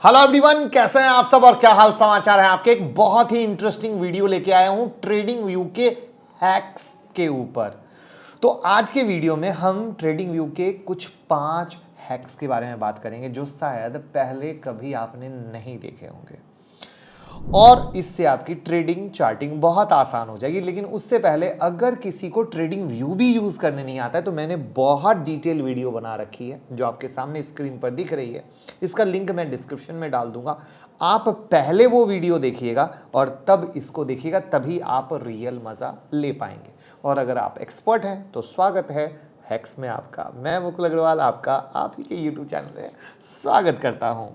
Hello everyone, कैसे हैं आप सब और क्या हाल समाचार है आपके। एक बहुत ही इंटरेस्टिंग वीडियो लेके आया हूं ट्रेडिंग व्यू के हैक्स के ऊपर। तो आज के वीडियो में हम ट्रेडिंग व्यू के कुछ 5 हैक्स के बारे में बात करेंगे जो शायद पहले कभी आपने नहीं देखे होंगे और इससे आपकी ट्रेडिंग चार्टिंग बहुत आसान हो जाएगी। लेकिन उससे पहले अगर किसी को ट्रेडिंग व्यू भी यूज करने नहीं आता है तो मैंने बहुत डिटेल वीडियो बना रखी है जो आपके सामने स्क्रीन पर दिख रही है। इसका लिंक मैं डिस्क्रिप्शन में डाल दूंगा। आप पहले वो वीडियो देखिएगा और तब इसको देखिएगा, तभी आप रियल मजा ले पाएंगे। और अगर आप एक्सपर्ट हैं तो स्वागत है हैक्स में आपका। मैं मुकुल अग्रवाल आपका आप ही के यूट्यूब चैनल में स्वागत करता हूं।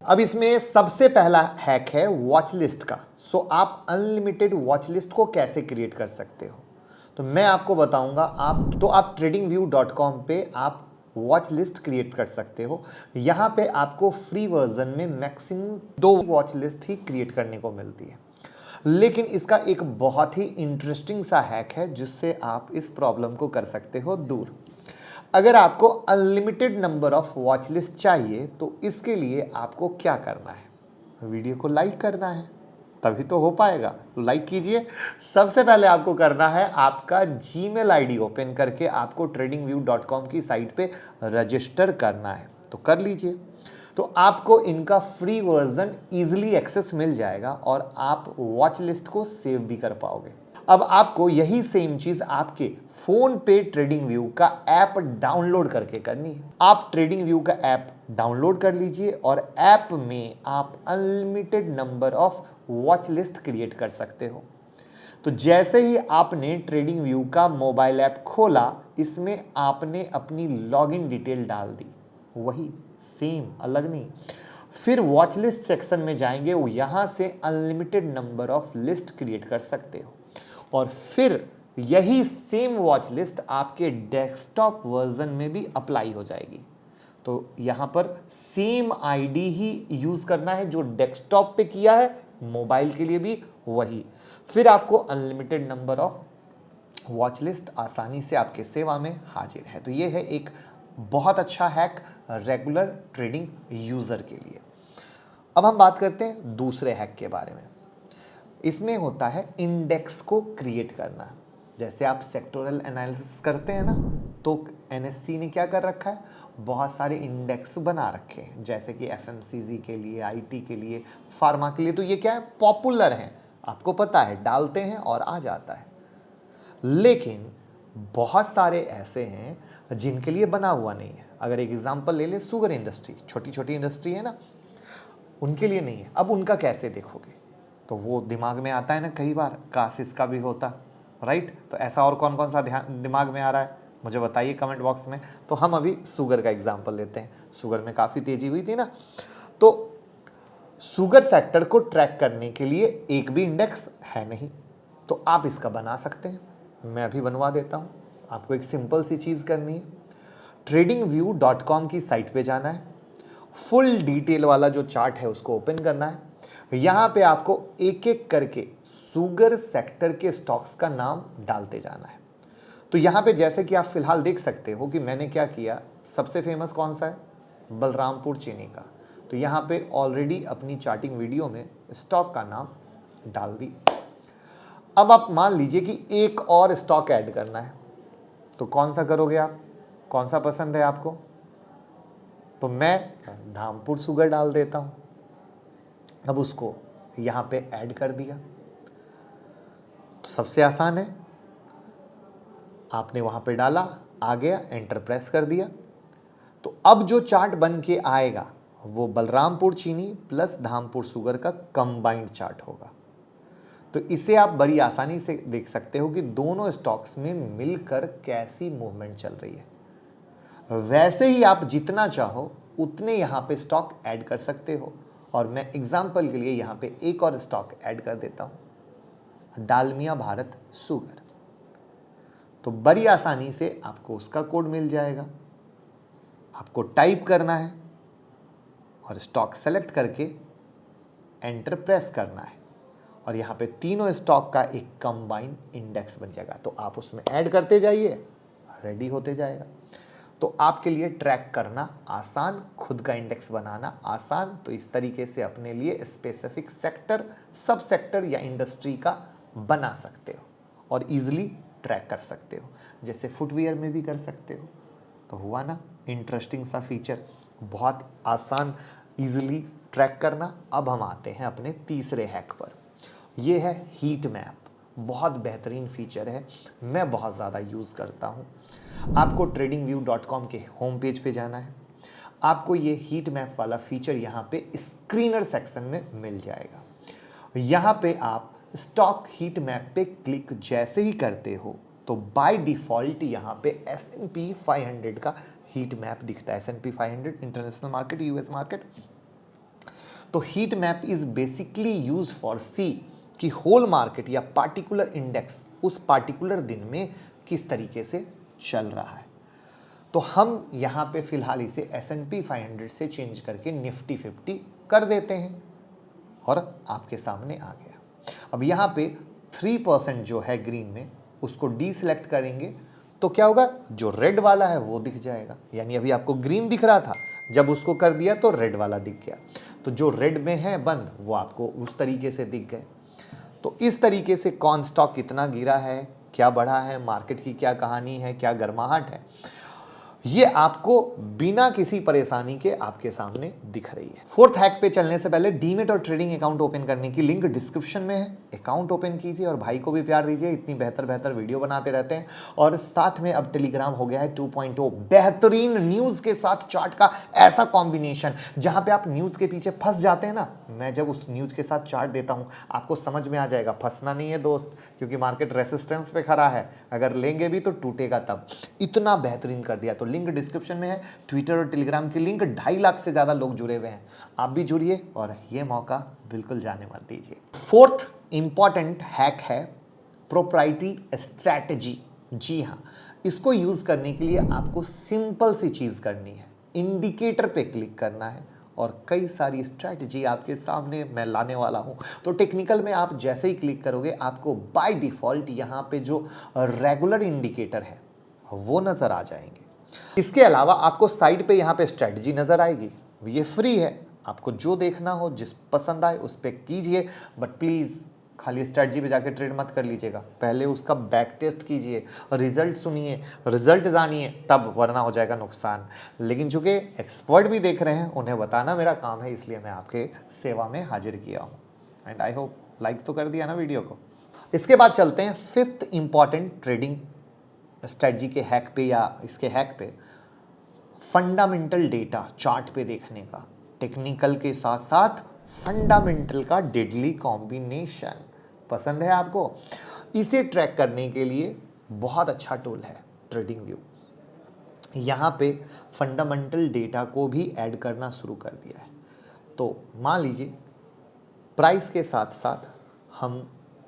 अब इसमें सबसे पहला हैक है वॉच लिस्ट का। सो आप अनलिमिटेड वॉच लिस्ट को कैसे क्रिएट कर सकते हो तो मैं आपको बताऊंगा। आप tradingview.com पे आप वॉच लिस्ट क्रिएट कर सकते हो। यहाँ पे आपको फ्री वर्जन में मैक्सिमम 2 वॉच लिस्ट ही क्रिएट करने को मिलती है। लेकिन इसका एक बहुत ही इंटरेस्टिंग सा हैक है जिससे आप इस प्रॉब्लम को कर सकते हो दूर। अगर आपको unlimited number of watch list चाहिए तो इसके लिए आपको क्या करना है, वीडियो को लाइक करना है, तभी तो हो पाएगा। तो लाइक कीजिए। सबसे पहले आपको करना है आपका जीमेल आईडी ओपन करके आपको tradingview.com की साइट पे रजिस्टर करना है, तो कर लीजिए। तो आपको इनका फ्री वर्जन इजीली एक्सेस मिल जाएगा और आप वॉच लिस्ट को सेव भी कर पाओगे। अब आपको यही सेम चीज आपके फोन पे ट्रेडिंग व्यू का ऐप डाउनलोड करके करनी है। आप ट्रेडिंग व्यू का ऐप डाउनलोड कर लीजिए और ऐप में आप unlimited number of watch list create कर सकते हो। तो जैसे ही आपने ट्रेडिंग व्यू का मोबाइल ऐप खोला, इसमें आपने अपनी लॉगिन डिटेल डाल दी, वही सेम, अलग नहीं। फिर वॉच लिस्ट सेक्शन में जाएंगे, वो यहां से unlimited number of list create कर सकते हो और फिर यही सेम वॉच लिस्ट आपके डेस्कटॉप वर्जन में भी अप्लाई हो जाएगी। तो यहां पर सेम आईडी ही यूज करना है जो डेस्कटॉप पे किया है, मोबाइल के लिए भी वही। फिर आपको unlimited number of watch list आसानी से आपके सेवा में हाजिर है। तो यह है एक बहुत अच्छा हैक रेगुलर ट्रेडिंग यूजर के लिए। अब हम बात करते हैं दूसरे हैक के बारे में। इसमें होता है इंडेक्स को क्रिएट करना। जैसे आप सेक्टोरल एनालिसिस करते हैं ना, तो एनएससी ने क्या कर रखा है, बहुत सारे इंडेक्स बना रखे हैं, जैसे कि एफएमसीजी के लिए, आईटी के लिए, फार्मा के लिए। तो ये क्या है, पॉपुलर हैं, आपको पता है, डालते हैं और आ जाता है। लेकिन बहुत सारे ऐसे हैं जिनके लिए बना हुआ नहीं है। अगर एक एग्जांपल ले ले, शुगर इंडस्ट्री, छोटी छोटी इंडस्ट्री है ना, उनके लिए नहीं है। अब उनका कैसे देखोगे, तो वो दिमाग में आता है ना कई बार, काश इसका भी होता, राइट। तो ऐसा और कौन कौन सा दिमाग में आ रहा है मुझे बताइए कमेंट बॉक्स में। तो हम अभी शुगर का एग्जांपल लेते हैं। शुगर में काफ़ी तेजी हुई थी ना, तो शुगर सेक्टर को ट्रैक करने के लिए एक भी इंडेक्स है नहीं, तो आप इसका बना सकते हैं। मैं अभी बनवा देता हूँ। आपको एक सिंपल सी चीज़ करनी है, tradingview.com की साइट पे जाना है, फुल डिटेल वाला जो चार्ट है उसको ओपन करना है। यहां पे आपको एक एक करके शुगर सेक्टर के स्टॉक्स का नाम डालते जाना है। तो यहां पे जैसे कि आप फिलहाल देख सकते हो कि मैंने क्या किया, सबसे फेमस कौन सा है, बलरामपुर चीनी का। तो यहां पे ऑलरेडी अपनी चार्टिंग वीडियो में स्टॉक का नाम डाल दी। अब आप मान लीजिए कि एक और स्टॉक ऐड करना है, तो कौन सा करोगे आप, कौन सा पसंद है आपको। तो मैं धामपुर शुगर डाल देता हूं। अब उसको यहां पे ऐड कर दिया, तो सबसे आसान है, आपने वहां पे डाला, आ गया, एंटर प्रेस कर दिया। तो अब जो चार्ट बन के आएगा वो बलरामपुर चीनी प्लस धामपुर शुगर का कंबाइंड चार्ट होगा। तो इसे आप बड़ी आसानी से देख सकते हो कि दोनों स्टॉक्स में मिलकर कैसी मूवमेंट चल रही है। वैसे ही आप जितना चाहो उतने यहां पे स्टॉक ऐड कर सकते हो। और मैं एग्जांपल के लिए यहां पे एक और स्टॉक ऐड कर देता हूं, डालमिया भारत शुगर। तो बड़ी आसानी से आपको उसका कोड मिल जाएगा। आपको टाइप करना है और स्टॉक सेलेक्ट करके एंटर प्रेस करना है और यहाँ पे तीनों स्टॉक का एक कंबाइंड इंडेक्स बन जाएगा। तो आप उसमें ऐड करते जाइए, रेडी होते जाएगा। तो आपके लिए ट्रैक करना आसान, खुद का इंडेक्स बनाना आसान। तो इस तरीके से अपने लिए स्पेसिफिक सेक्टर, सब सेक्टर या इंडस्ट्री का बना सकते हो और इजीली ट्रैक कर सकते हो। जैसे फुटवियर में भी कर सकते हो। तो हुआ ना इंटरेस्टिंग सा फीचर, बहुत आसान, इजीली ट्रैक करना। अब हम आते हैं अपने तीसरे हैक पर। यह है हीट मैप। बहुत बेहतरीन फीचर है, मैं बहुत ज़्यादा यूज़ करता हूँ। आपको tradingview.com के होम पेज पे जाना है। आपको ये हीट मैप वाला फीचर यहाँ पे स्क्रीनर सेक्शन में मिल जाएगा। यहाँ पे आप स्टॉक हीट मैप पे क्लिक जैसे ही करते हो तो बाय डिफ़ॉल्ट यहाँ पे S&P 500 का हीट मैप दिखता है। S&P 500 international market, US market. तो heat map is basically use for see कि होल मार्केट या पार्टिकुलर इंडेक्स उस पार्टिकुलर दिन में किस तरीके से चल रहा है। तो हम यहाँ पे फिलहाल इसे S&P 500 से चेंज करके निफ्टी 50 कर देते हैं और आपके सामने आ गया। अब यहाँ पे 3% जो है ग्रीन में, उसको डी सिलेक्ट करेंगे तो क्या होगा, जो रेड वाला है वो दिख जाएगा। यानी अभी आपको ग्रीन दिख रहा था, जब उसको कर दिया तो रेड वाला दिख गया। तो जो रेड में है बंद वो आपको उस तरीके से दिख गए। तो इस तरीके से कौन स्टॉक कितना गिरा है, क्या बढ़ा है, मार्केट की क्या कहानी है, क्या गर्माहट है, ये आपको बिना किसी परेशानी के आपके सामने दिख रही है। फोर्थ हैक पे चलने से पहले डीमेट और ट्रेडिंग अकाउंट ओपन करने की लिंक डिस्क्रिप्शन में है। अकाउंट ओपन कीजिए और भाई को भी प्यार दीजिए, इतनी बेहतर वीडियो बनाते रहते हैं। और साथ में अब टेलीग्राम हो गया है 2.0, बेहतरीन न्यूज के साथ चार्ट का ऐसा कॉम्बिनेशन जहां पे आप न्यूज के पीछे फंस जाते हैं ना। मैं जब उस न्यूज के साथ चार्ट देता हूं आपको समझ में आ जाएगा, फंसना नहीं है दोस्त, क्योंकि मार्केट रेसिस्टेंस पे खड़ा है, अगर लेंगे भी तो टूटेगा तब। इतना बेहतरीन कर दिया। तो लिंक डिस्क्रिप्शन में है, ट्विटर और टेलीग्राम की लिंक। 2.5 लाख से ज्यादा लोग जुड़े हुए हैं, आप भी जुड़िए और ये मौका बिल्कुल जाने मत दीजिए। फोर्थ इंपॉर्टेंट हैक है प्रोप्राइटरी स्ट्रैटेजी। जी हाँ, इसको यूज करने के लिए आपको सिंपल सी चीज करनी है, इंडिकेटर पे क्लिक करना है और कई सारी स्ट्रैटेजी आपके सामने मैं लाने वाला हूं। तो टेक्निकल में आप जैसे ही क्लिक करोगे आपको बाय डिफॉल्ट यहां पे जो रेगुलर इंडिकेटर है वो नजर आ जाएंगे। इसके अलावा आपको साइड पे यहाँ पे स्ट्रैटेजी नजर आएगी, ये फ्री है, आपको जो देखना हो, जिस पसंद आए उस पर कीजिए। बट प्लीज़ खाली स्ट्रैटेजी पे जाके ट्रेड मत कर लीजिएगा, पहले उसका बैक टेस्ट कीजिए, रिजल्ट सुनिए, रिजल्ट जानिए, तब, वरना हो जाएगा नुकसान। लेकिन चूंकि एक्सपर्ट भी देख रहे हैं, उन्हें बताना मेरा काम है, इसलिए मैं आपके सेवा में हाजिर किया हूँ। एंड आई होप लाइक तो कर दिया ना वीडियो को। इसके बाद चलते हैं फिफ्थ इंपॉर्टेंट ट्रेडिंग स्ट्रेटजी के हैक पे, या इसके हैक पे, फंडामेंटल डेटा चार्ट पे देखने का। टेक्निकल के साथ साथ फंडामेंटल का डेडली कॉम्बिनेशन पसंद है आपको? इसे ट्रैक करने के लिए बहुत अच्छा टूल है ट्रेडिंग व्यू। यहाँ पे फंडामेंटल डेटा को भी ऐड करना शुरू कर दिया है। तो मान लीजिए प्राइस के साथ साथ हम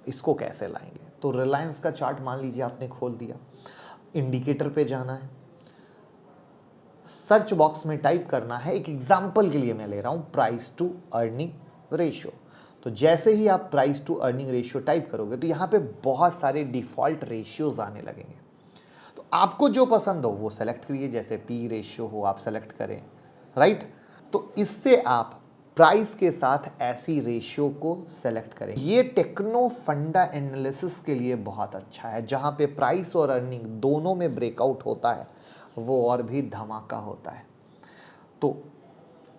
इसको कैसे लाएंगे। तो रिलायंस का चार्ट मान लीजिए आपने खोल दिया, इंडिकेटर पे जाना है, सर्च बॉक्स में टाइप करना है, एक एग्जांपल के लिए मैं ले रहा हूं, प्राइस टू अर्निंग रेशियो। तो जैसे ही आप price to earning ratio type करोगे तो यहाँ पे बहुत सारे डिफॉल्ट रेशियोज आने लगेंगे। तो आपको जो पसंद हो वो सेलेक्ट करिए, जैसे पी रेशियो हो आप सेलेक्ट करें, राइट। तो इससे आप प्राइस के साथ ऐसी रेशियो को सेलेक्ट करें। ये टेक्नो फंडा एनालिसिस के लिए बहुत अच्छा है, जहां पे प्राइस और अर्निंग दोनों में ब्रेकआउट होता है, वो और भी धमाका होता है। तो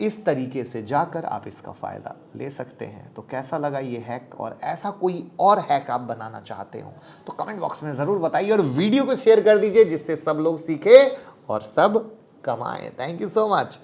इस तरीके से जाकर आप इसका फ़ायदा ले सकते हैं। तो कैसा लगा ये हैक, और ऐसा कोई और हैक आप बनाना चाहते हो तो कमेंट बॉक्स में ज़रूर बताइए और वीडियो को शेयर कर दीजिए, जिससे सब लोग सीखे और सब कमाएं। Thank you so much.